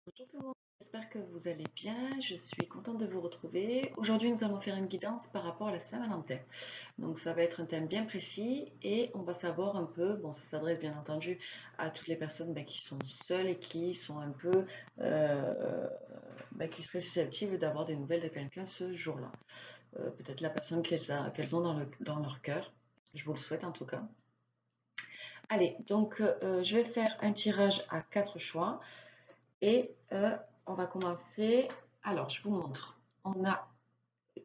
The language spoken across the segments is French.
Bonjour tout le monde, j'espère que vous allez bien. Je suis contente de vous retrouver. Aujourd'hui, nous allons faire une guidance par rapport à la Saint-Valentin. Donc, ça va être un thème bien précis et on va savoir un peu, bon, ça s'adresse bien entendu à toutes les personnes qui sont seules et qui sont un peu, qui seraient susceptibles d'avoir des nouvelles de quelqu'un ce jour-là. Peut-être la personne qu'elles ont dans leur cœur. Je vous le souhaite en tout cas. Allez, donc je vais faire un tirage à 4 choix. Et on va commencer. Alors, je vous montre. En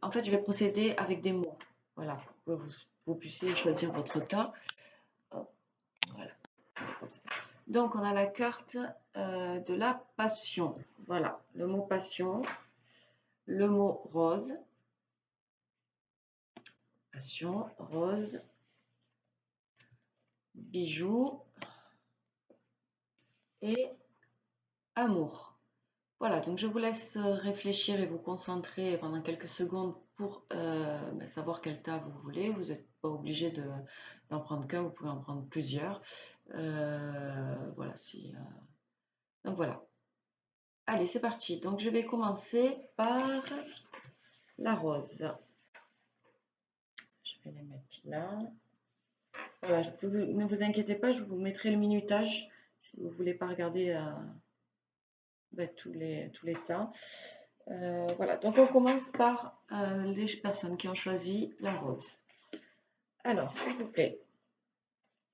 fait, je vais procéder avec des mots. Voilà, pour que vous puissiez choisir votre tas. Hop, voilà. Donc, on a la carte de la passion. Voilà, le mot passion, le mot rose. Passion, rose, bijoux et amour. Voilà, donc je vous laisse réfléchir et vous concentrer pendant quelques secondes pour savoir quel tas vous voulez. Vous n'êtes pas obligé d'en prendre qu'un, vous pouvez en prendre plusieurs. Voilà, donc voilà. Allez, c'est parti. Donc je vais commencer par la rose. Je vais les mettre là. Voilà, ne vous inquiétez pas, je vous mettrai le minutage si vous ne voulez pas regarder tous les tas. Voilà, donc on commence par les personnes qui ont choisi la rose. Alors, s'il vous plaît,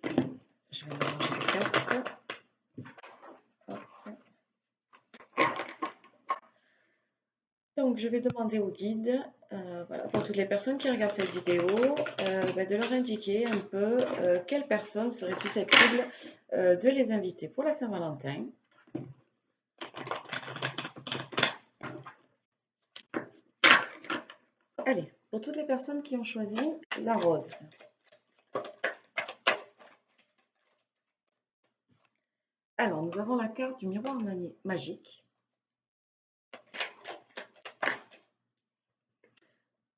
je vais mélanger les cartes. Hop. Donc, je vais demander au guide, voilà, pour toutes les personnes qui regardent cette vidéo, de leur indiquer un peu quelle personne serait susceptible de les inviter pour la Saint-Valentin. Allez, pour toutes les personnes qui ont choisi la rose. Alors, nous avons la carte du miroir magique,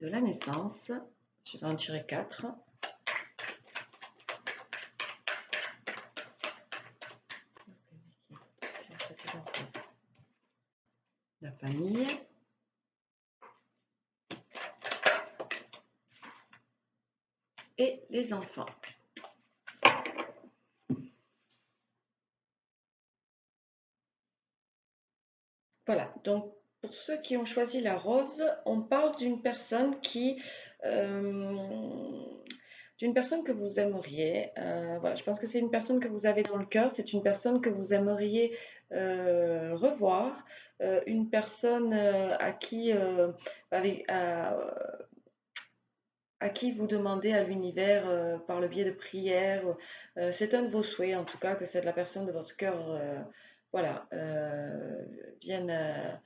de la naissance. Je vais en tirer 4. La famille. Et les enfants. Voilà, donc pour ceux qui ont choisi la rose, on parle d'une personne que vous aimeriez. Voilà, je pense que c'est une personne que vous avez dans le cœur, c'est une personne que vous aimeriez revoir, une personne avec, à qui vous demandez à l'univers par le biais de prières. C'est un de vos souhaits, en tout cas, que cette la personne de votre cœur voilà, vienne,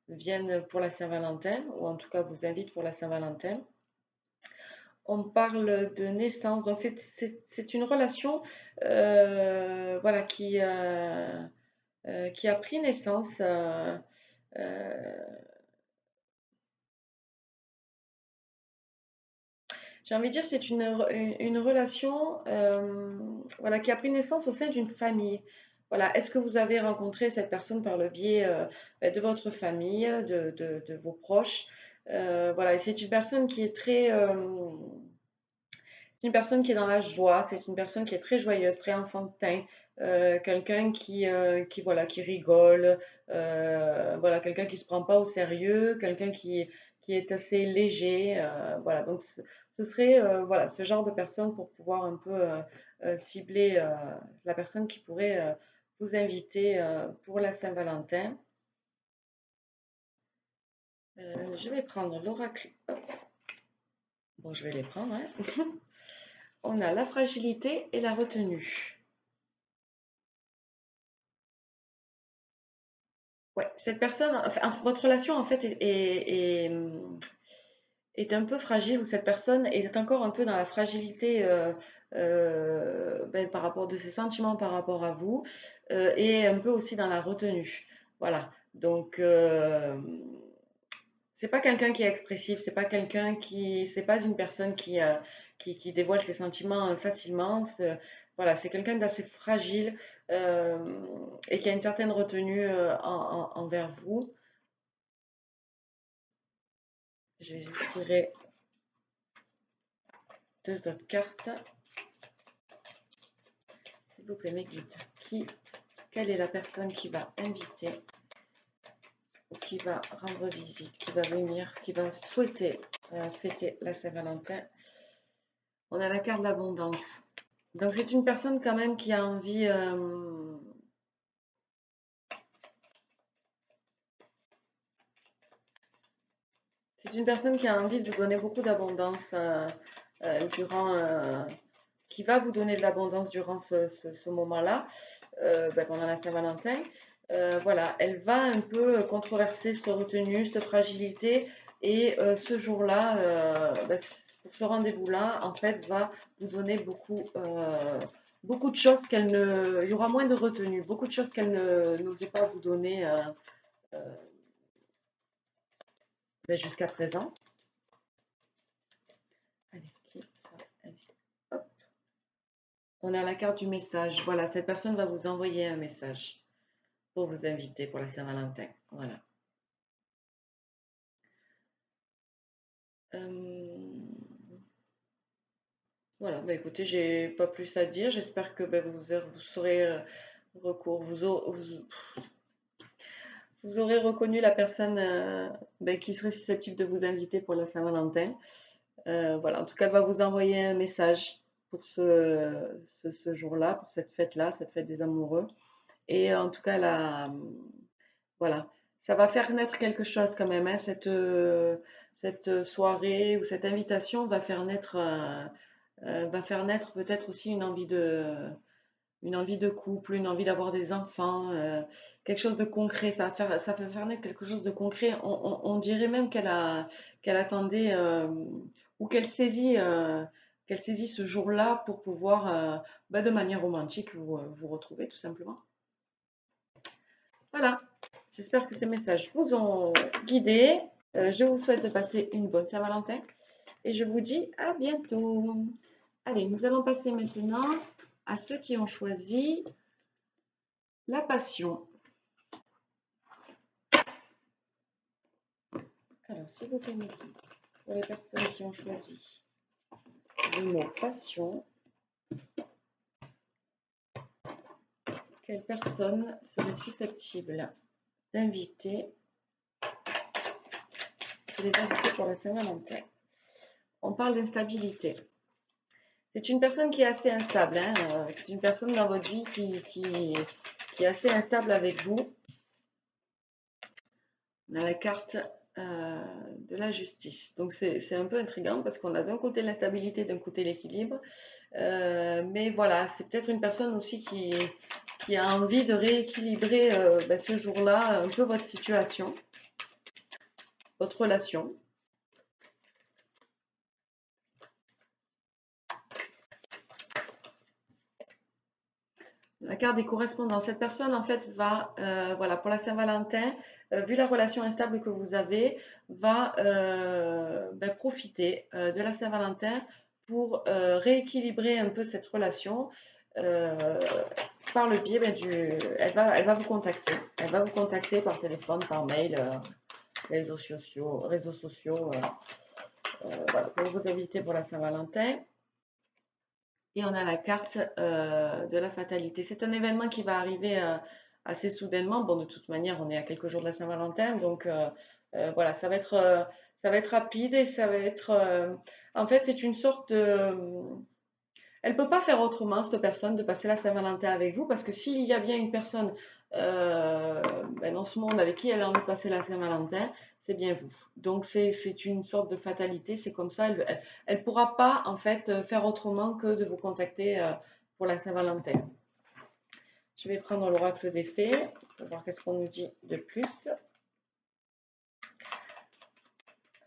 vienne pour la Saint-Valentin, ou en tout cas vous invite pour la Saint-Valentin. On parle de naissance, donc c'est une relation voilà, qui a pris naissance. J'ai envie de dire, c'est une relation voilà, qui a pris naissance au sein d'une famille. Voilà. Est-ce que vous avez rencontré cette personne par le biais de votre famille, de vos proches? Voilà. Et c'est une personne qui est c'est une personne qui est dans la joie, c'est une personne qui est très joyeuse, très enfantin, quelqu'un voilà, qui rigole, voilà, quelqu'un qui se prend pas au sérieux, quelqu'un qui est assez léger, voilà. Donc ce serait voilà, ce genre de personne pour pouvoir un peu cibler la personne qui pourrait vous inviter pour la Saint-Valentin. Je vais prendre l'oracle. Bon, je vais les prendre, hein. On a la fragilité et la retenue. Ouais, cette personne, enfin, votre relation en fait est un peu fragile, ou cette personne est encore un peu dans la fragilité par rapport de ses sentiments par rapport à vous, et un peu aussi dans la retenue. Voilà. Donc c'est pas quelqu'un qui est expressif, c'est pas une personne qui dévoile ses sentiments facilement. Voilà, c'est quelqu'un d'assez fragile et qui a une certaine retenue envers vous. Je vais juste tirer deux autres cartes. S'il vous plaît, mes guides. Quelle est la personne qui va inviter ou qui va rendre visite, qui va venir, qui va souhaiter fêter la Saint-Valentin? On a la carte de l'abondance. Donc c'est une personne quand même qui a envie... c'est une personne qui a envie de vous donner beaucoup d'abondance durant... qui va vous donner de l'abondance durant ce moment-là, pendant la Saint-Valentin. Voilà, elle va un peu controverser cette retenue, cette fragilité, et ce jour-là, pour ce rendez-vous-là, en fait, va vous donner beaucoup de choses qu'elle ne... Il y aura moins de retenue, beaucoup de choses qu'elle n'osait pas vous donner euh, jusqu'à présent. Allez, hop. On a la carte du message. Voilà, cette personne va vous envoyer un message pour vous inviter pour la Saint-Valentin. Voilà. Voilà, bah écoutez, j'ai pas plus à dire. J'espère que vous saurez recours, vous aurez reconnu la personne qui serait susceptible de vous inviter pour la Saint-Valentin. Voilà, en tout cas, elle va vous envoyer un message pour ce jour-là, pour cette fête-là, cette fête des amoureux. Et en tout cas, voilà, ça va faire naître quelque chose quand même, hein, cette soirée ou cette invitation va faire naître peut-être aussi une envie de couple, une envie d'avoir des enfants, quelque chose de concret. Ça va faire naître quelque chose de concret. On dirait même qu'elle attendait ou qu'elle saisit ce jour-là pour pouvoir, de manière romantique, vous retrouver tout simplement. Voilà, j'espère que ces messages vous ont guidé. Je vous souhaite de passer une bonne Saint-Valentin et je vous dis à bientôt. Allez, nous allons passer maintenant à ceux qui ont choisi la passion. Alors, s'il vous plaît, mes guides, pour les personnes qui ont choisi le mot passion, quelle personne serait susceptible d'inviter, de les inviter pour la Saint-Valentin? On parle d'instabilité. C'est une personne qui est assez instable, hein, c'est une personne dans votre vie qui est assez instable avec vous. On a la carte de la justice. Donc c'est un peu intriguant parce qu'on a d'un côté l'instabilité, d'un côté l'équilibre. Mais voilà, c'est peut-être une personne aussi qui a envie de rééquilibrer ce jour-là un peu votre situation, votre relation. La carte des correspondants. Cette personne, en fait, va, voilà, pour la Saint-Valentin, vu la relation instable que vous avez, va profiter de la Saint-Valentin pour rééquilibrer un peu cette relation par le biais elle va vous contacter. Elle va vous contacter par téléphone, par mail, réseaux sociaux, voilà, pour vous inviter pour la Saint-Valentin. Et on a la carte de la fatalité. C'est un événement qui va arriver assez soudainement. Bon, de toute manière, on est à quelques jours de la Saint-Valentin, donc voilà, ça va être rapide et ça va être... en fait, c'est une sorte de... Elle ne peut pas faire autrement, cette personne, de passer la Saint-Valentin avec vous, parce que s'il y a bien une personne dans ce monde avec qui elle a envie de passer la Saint-Valentin, c'est bien vous. Donc c'est une sorte de fatalité, c'est comme ça, elle pourra pas en fait faire autrement que de vous contacter pour la Saint-Valentin. Je vais prendre l'oracle des fées, pour voir qu'est-ce qu'on nous dit de plus.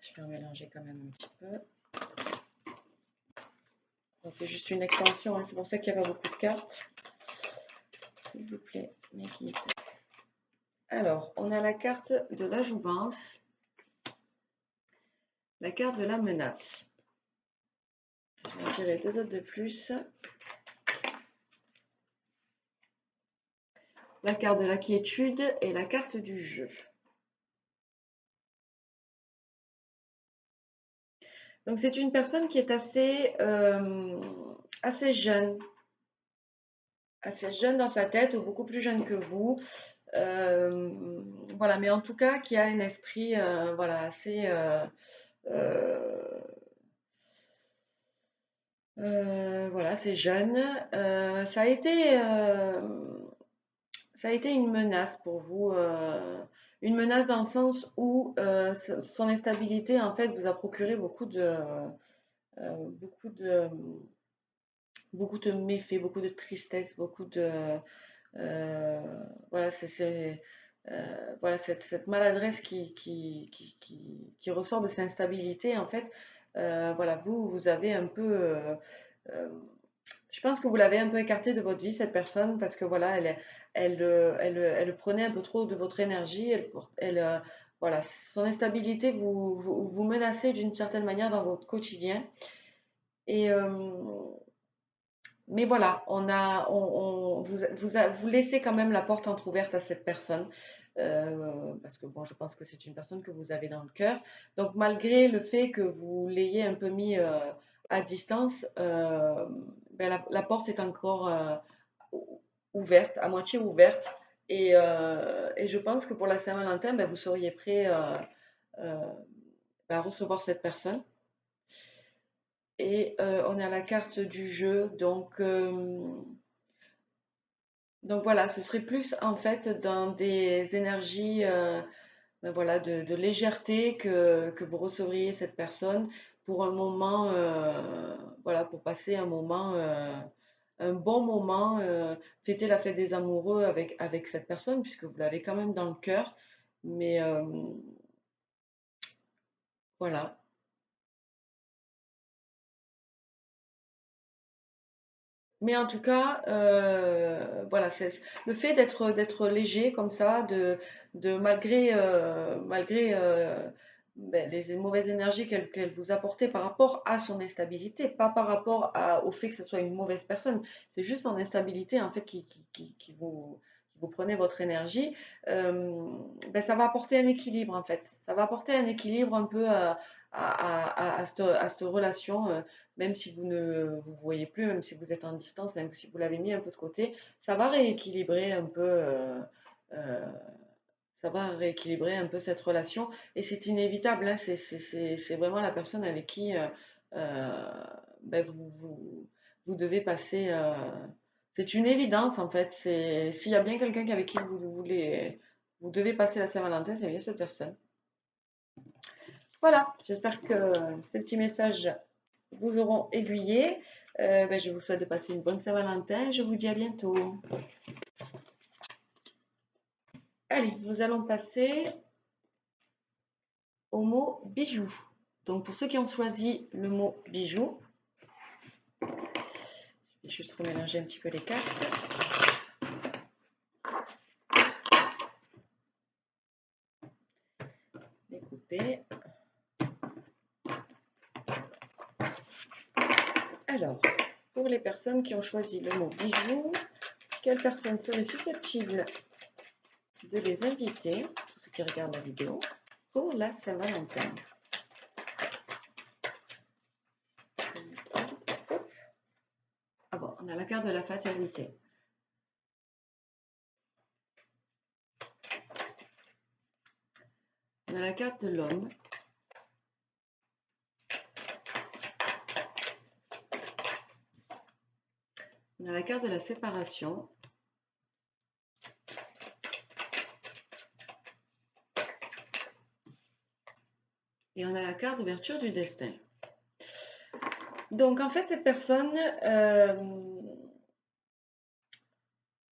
Je vais en mélanger quand même un petit peu. C'est juste une extension, hein, c'est pour ça qu'il y a pas beaucoup de cartes. S'il vous plaît, mes guides. Alors, on a la carte de la jouvence, la carte de la menace. Je vais en tirer deux autres de plus. la carte de la quiétude et la carte du jeu. Donc c'est une personne qui est assez jeune dans sa tête, ou beaucoup plus jeune que vous. Euh, voilà, mais en tout cas qui a un esprit voilà, euh, voilà, c'est jeune. Ça a été une menace pour vous, une menace dans le sens où son instabilité en fait vous a procuré beaucoup beaucoup de méfaits, beaucoup de tristesse, beaucoup de euh, voilà, voilà cette maladresse qui ressort de cette instabilité en fait. Voilà, vous avez un peu euh, je pense que vous l'avez un peu écartée de votre vie, cette personne, parce que voilà, elle prenait un peu trop de votre énergie. Voilà, son instabilité vous menacez d'une certaine manière dans votre quotidien. Et, mais voilà, vous laissez quand même la porte entrouverte à cette personne. Parce que bon, je pense que c'est une personne que vous avez dans le cœur. Donc malgré le fait que vous l'ayez un peu mis à distance, ben, la porte est encore ouverte, à moitié ouverte. Et je pense que pour la Saint-Valentin, ben, vous seriez prêt euh, ben, à recevoir cette personne. Et on a la carte du jeu, donc voilà, ce serait plus en fait dans des énergies ben voilà, de légèreté que vous recevriez cette personne pour un moment, voilà, pour passer un moment, un bon moment, fêter la fête des amoureux avec cette personne, puisque vous l'avez quand même dans le cœur. Mais voilà. Mais en tout cas, voilà, le fait d'être léger comme ça, de malgré ben, les mauvaises énergies qu'elle vous apportait par rapport à son instabilité, pas par rapport au fait que ce soit une mauvaise personne, c'est juste son instabilité en fait qui vous prenait votre énergie, ben, ça va apporter un équilibre en fait. Ça va apporter un équilibre un peu à cette relation. Même si vous ne vous voyez plus, même si vous êtes en distance, même si vous l'avez mis un peu de côté, ça va rééquilibrer un peu, euh, ça va rééquilibrer un peu cette relation. Et c'est inévitable, hein, c'est vraiment la personne avec qui euh, ben, vous devez passer. C'est une évidence en fait. S'il y a bien quelqu'un avec qui vous devez passer la Saint-Valentin, c'est bien cette personne. Voilà, j'espère que ces petits messages vous auront aiguillé. Ben, je vous souhaite de passer une bonne Saint-Valentin. Je vous dis à bientôt. Allez, nous allons passer au mot bijou. Donc pour ceux qui ont choisi le mot bijou, je vais juste remélanger un petit peu les cartes. Découper. Alors, pour les personnes qui ont choisi le mot bijou, quelle personne serait susceptible de les inviter, pour ceux qui regardent la vidéo, pour la Saint-Valentin? Ah bon, on a la carte de la fatalité. On a la carte de l'homme. On a la carte de la séparation. Et on a la carte d'ouverture du destin. Donc en fait, cette personne,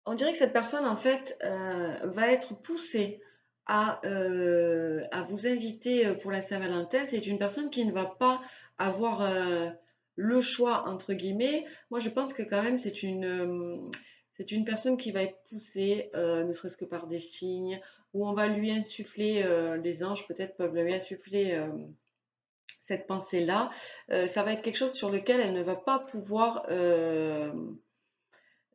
on dirait que cette personne en fait va être poussée à vous inviter pour la Saint-Valentin. C'est une personne qui ne va pas avoir le choix entre guillemets. Moi, je pense que quand même c'est une personne qui va être poussée, ne serait-ce que par des signes, où on va lui insuffler, les anges peut-être peuvent lui insuffler cette pensée-là. Ça va être quelque chose sur lequel elle ne va pas pouvoir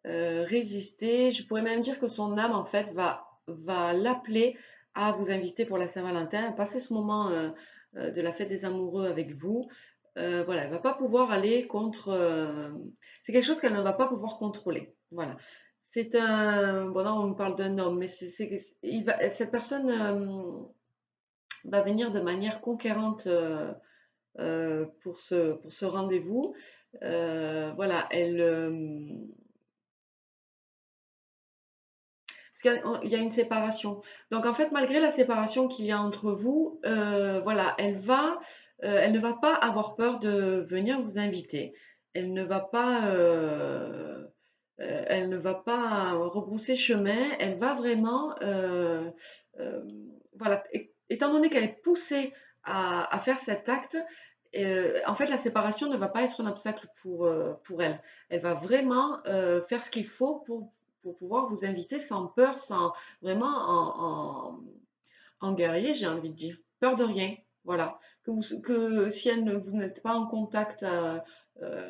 résister. Je pourrais même dire que son âme, en fait, va l'appeler à vous inviter pour la Saint-Valentin, à passer ce moment de la fête des amoureux avec vous. Voilà, elle va pas pouvoir aller contre. C'est quelque chose qu'elle ne va pas pouvoir contrôler. Voilà. C'est un. Bon, là, on me parle d'un homme, mais cette personne va venir de manière conquérante pour ce rendez-vous. Voilà, parce qu'il y a une séparation. Donc en fait, malgré la séparation qu'il y a entre vous, voilà, elle ne va pas avoir peur de venir vous inviter. Elle ne va pas, elle ne va pas rebrousser chemin. Elle va vraiment, euh, voilà, étant donné qu'elle est poussée à faire cet acte, en fait, la séparation ne va pas être un obstacle pour elle. Elle va vraiment faire ce qu'il faut pour pouvoir vous inviter sans peur, sans vraiment en guerrier, j'ai envie de dire. Peur de rien, voilà. Que si vous n'êtes pas en contact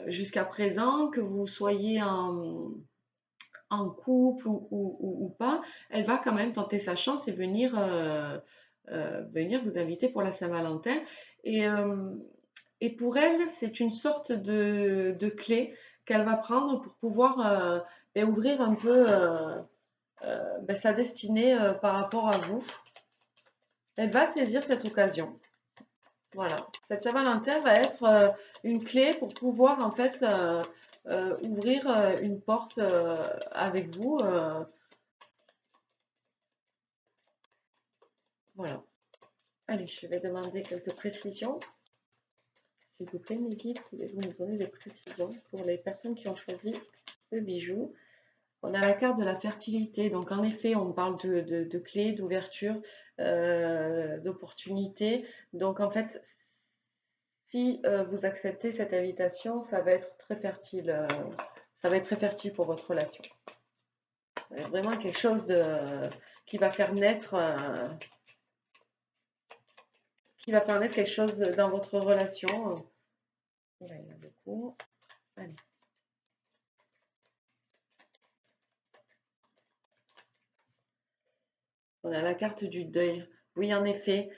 jusqu'à présent, que vous soyez en couple ou pas, elle va quand même tenter sa chance et venir vous inviter pour la Saint-Valentin. Et, euh, et pour elle, c'est une sorte de clé qu'elle va prendre pour pouvoir ouvrir un peu sa destinée par rapport à vous. Elle va saisir cette occasion. Voilà. Cette Saint-Valentin va être une clé pour pouvoir en fait ouvrir une porte avec vous. Voilà. Allez, je vais demander quelques précisions. S'il vous plaît, mes guides, pouvez-vous nous donner des précisions pour les personnes qui ont choisi le bijou? On a la carte de la fertilité, donc en effet, on parle de clés, d'ouverture, d'opportunités. Donc en fait, si vous acceptez cette invitation, ça va être très fertile. Ça va être très fertile pour votre relation. Vraiment quelque chose qui va faire naître, quelque chose dans votre relation. Là, il y en a beaucoup. Allez. On a la carte du deuil. Oui, en effet,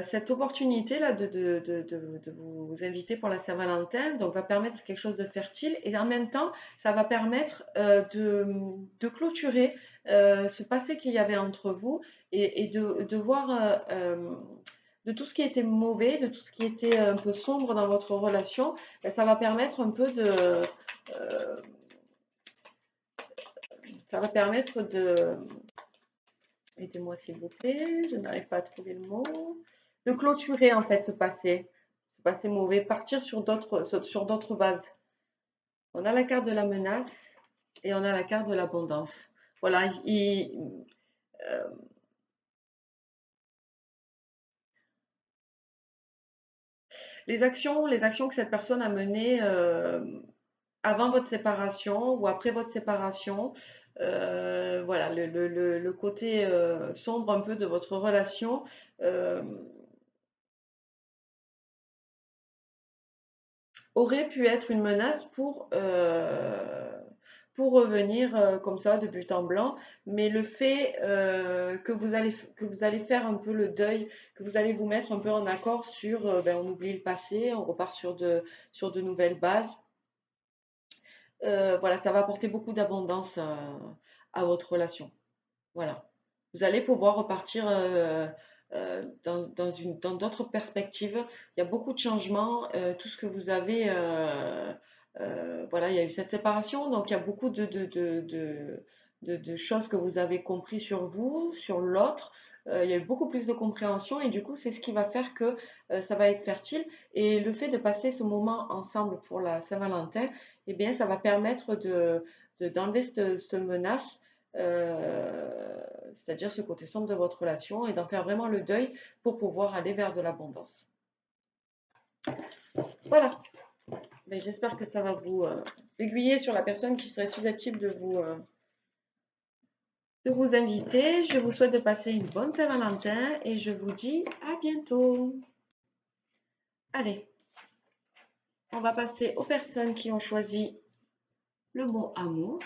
cette opportunité-là de vous inviter pour la Saint-Valentin donc, va permettre quelque chose de fertile et en même temps, ça va permettre de clôturer ce passé qu'il y avait entre vous et de voir de tout ce qui était mauvais, de tout ce qui était un peu sombre dans votre relation. Ben, ça va permettre un peu euh, ça va permettre aidez-moi s'il vous plaît, je n'arrive pas à trouver le mot. De clôturer en fait ce passé mauvais, partir sur d'autres bases. On a la carte de la menace et on a la carte de l'abondance. Voilà, euh, les actions que cette personne a menées avant votre séparation ou après votre séparation, voilà, le côté sombre un peu de votre relation. euh, Aurait pu être une menace pour revenir comme ça de but en blanc, mais le fait que vous allez faire un peu le deuil, que vous allez vous mettre un peu en accord sur on oublie le passé, on repart sur de nouvelles bases. Voilà, ça va apporter beaucoup d'abondance à votre relation. Voilà. Vous allez pouvoir repartir dans d'autres perspectives. Il y a beaucoup de changements. Tout ce que vous avez, voilà, il y a eu cette séparation, donc il y a beaucoup de choses que vous avez compris sur vous, sur l'autre. Il y a eu beaucoup plus de compréhension et du coup, c'est ce qui va faire que ça va être fertile. Et le fait de passer ce moment ensemble pour la Saint-Valentin, eh bien, ça va permettre d'enlever cette menace c'est-à-dire ce côté sombre de votre relation, et d'en faire vraiment le deuil pour pouvoir aller vers de l'abondance. Voilà, mais j'espère que ça va vous aiguiller sur la personne qui serait susceptible de vous inviter. Je vous souhaite de passer une bonne Saint-Valentin et je vous dis à bientôt. Allez, on va passer aux personnes qui ont choisi le mot amour.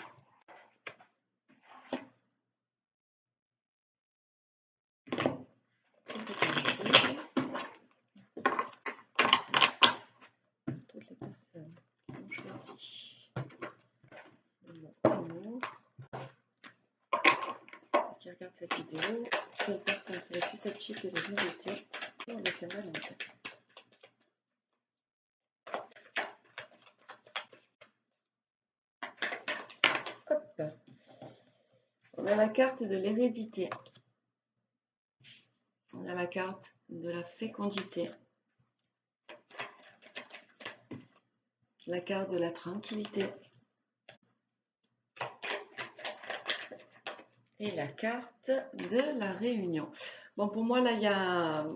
Toutes les personnes qui ont choisi le mot amour, qui regardent cette vidéo, quelle personne serait susceptible de les inviter pour le Saint-Valentin? Hop. On a la carte de l'hérédité. On a la carte de la fécondité. La carte de la tranquillité. Et la carte de la réunion. Bon, pour moi, là, il y a...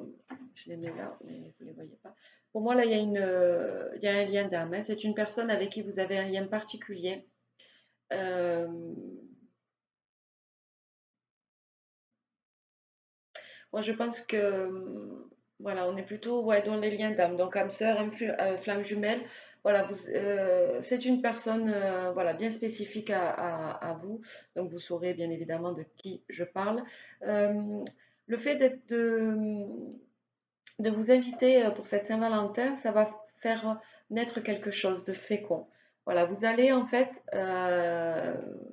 Je les mets là, mais vous ne les voyez pas. Pour moi, là, il y a un lien d'âme. Hein. C'est une personne avec qui vous avez un lien particulier. Moi, je pense que... Voilà, on est plutôt dans les liens d'âme. Donc, âme sœur, flamme jumelle. Voilà, c'est une personne voilà, bien spécifique à vous. Donc, vous saurez bien évidemment de qui je parle. Le fait de vous inviter pour cette Saint-Valentin, ça va faire naître quelque chose de fécond. Voilà, vous allez en fait,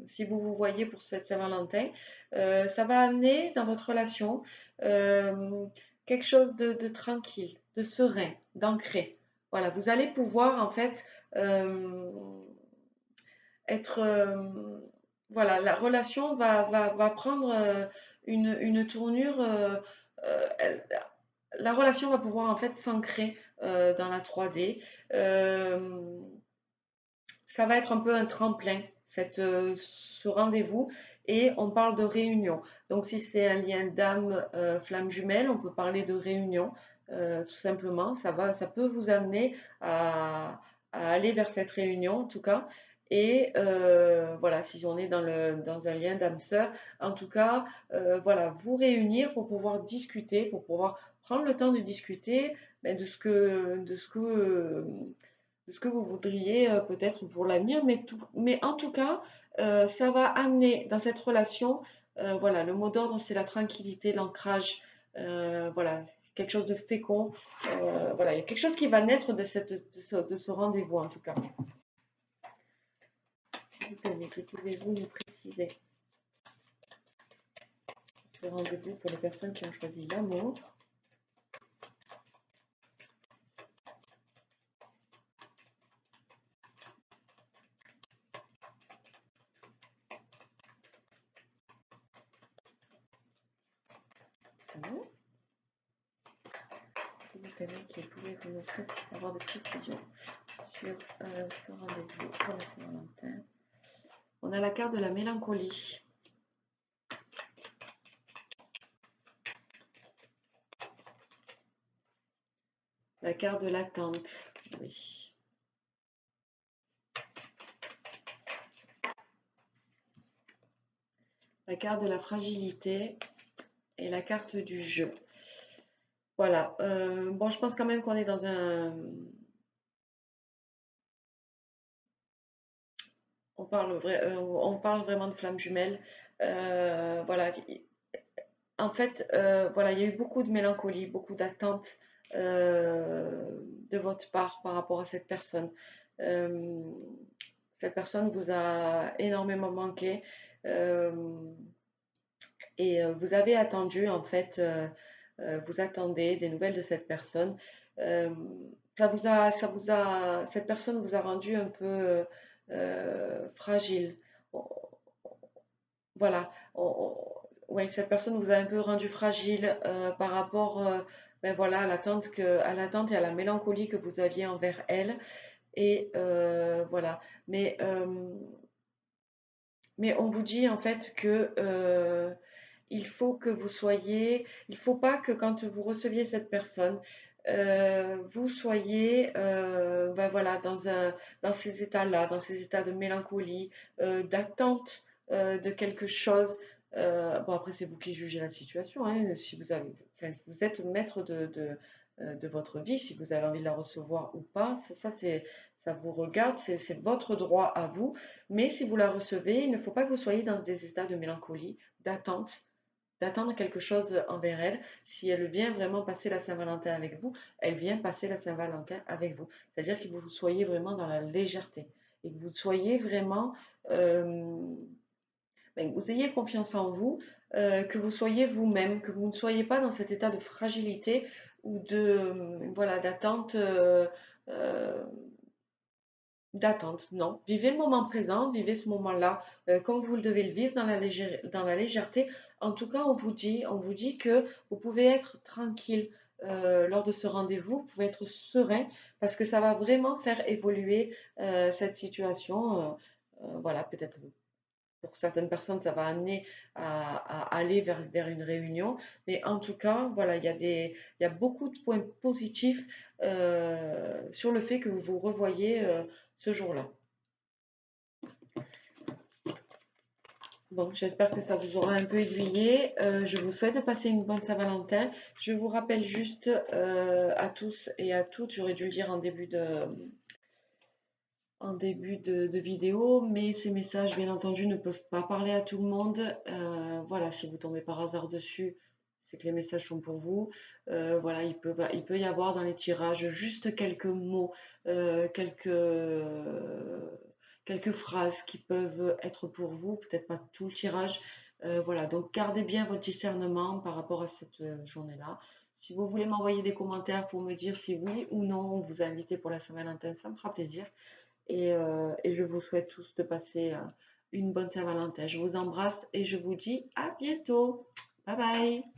si vous vous voyez pour cette Saint-Valentin, ça va amener dans votre relation quelque chose de tranquille, de serein, d'ancré. Voilà, vous allez pouvoir en fait être... voilà, la relation va prendre une tournure... la relation va pouvoir en fait s'ancrer dans la 3D. Ça va être un peu un tremplin, ce rendez-vous, et on parle de réunion. Donc si c'est un lien d'âme flamme jumelle, on peut parler de réunion, tout simplement. Ça peut vous amener à aller vers cette réunion, en tout cas. Et voilà, si on est dans un lien d'âme sœur, en tout cas, voilà, vous réunir pour pouvoir discuter, pour pouvoir prendre le temps de discuter de ce que vous voudriez peut-être pour l'avenir, mais en tout cas, ça va amener dans cette relation, voilà, le mot d'ordre, c'est la tranquillité, l'ancrage, voilà, quelque chose de fécond, voilà, il y a quelque chose qui va naître de ce rendez-vous en tout cas. S'il vous plaît, que pouvez-vous nous préciser ce rendez-vous pour les personnes qui ont choisi l'amour? Pouvez-vous nous avoir des précisions sur ce rendez-vous pour la Saint-Valentin? On a la carte de la mélancolie. La carte de l'attente, oui. La carte de la fragilité et la carte du jeu. Voilà. Bon, je pense quand même qu'on est dans un... On parle vraiment de flamme jumelle. Voilà. En fait, voilà, il y a eu beaucoup de mélancolie, beaucoup d'attente de votre part par rapport à cette personne. Euh, Cette personne vous a énormément manqué et vous avez attendu en fait, vous attendez des nouvelles de cette personne. Euh, cette personne vous a rendu un peu fragile. Voilà, ouais, cette personne vous a un peu rendu fragile par rapport ben voilà, à l'attente et à la mélancolie que vous aviez envers elle. Et voilà. Mais on vous dit en fait que il faut que vous soyez, il faut pas que quand vous receviez cette personne, vous soyez ben voilà, dans ces états-là, dans ces états de mélancolie, d'attente de quelque chose. Bon, après, c'est vous qui jugez la situation. Hein, si vous avez, enfin, si vous êtes maître de votre vie, si vous avez envie de la recevoir ou pas, ça vous regarde, c'est votre droit à vous. Mais si vous la recevez, il ne faut pas que vous soyez dans des états de mélancolie, d'attente, d'attendre quelque chose envers elle. Si elle vient vraiment passer la Saint-Valentin avec vous, elle vient passer la Saint-Valentin avec vous. C'est-à-dire que vous soyez vraiment dans la légèreté et que vous soyez vraiment, euh, que vous ayez confiance en vous, que vous soyez vous-même, que vous ne soyez pas dans cet état de fragilité ou de, voilà, d'attente. Euh, D'attente, non. Vivez le moment présent, vivez ce moment-là comme vous le devez le vivre dans la légèreté. En tout cas, on vous dit que vous pouvez être tranquille lors de ce rendez-vous, vous pouvez être serein parce que ça va vraiment faire évoluer cette situation. Voilà, peut-être pour certaines personnes, ça va amener à aller vers une réunion. Mais en tout cas, voilà, il y a beaucoup de points positifs sur le fait que vous vous revoyez ce jour-là. Bon, j'espère que ça vous aura un peu aiguillé. Je vous souhaite de passer une bonne Saint-Valentin. Je vous rappelle juste à tous et à toutes, j'aurais dû le dire en début de vidéo, mais ces messages, bien entendu, ne peuvent pas parler à tout le monde. Voilà, si vous tombez par hasard dessus, c'est que les messages sont pour vous. Voilà, il peut y avoir dans les tirages juste quelques mots, quelques phrases qui peuvent être pour vous, peut-être pas tout le tirage. Voilà, donc gardez bien votre discernement par rapport à cette journée-là. Si vous voulez m'envoyer des commentaires pour me dire si oui ou non on vous a invité pour la Saint-Valentin, ça me fera plaisir. Et je vous souhaite tous de passer une bonne Saint-Valentin. Je vous embrasse et je vous dis à bientôt. Bye bye.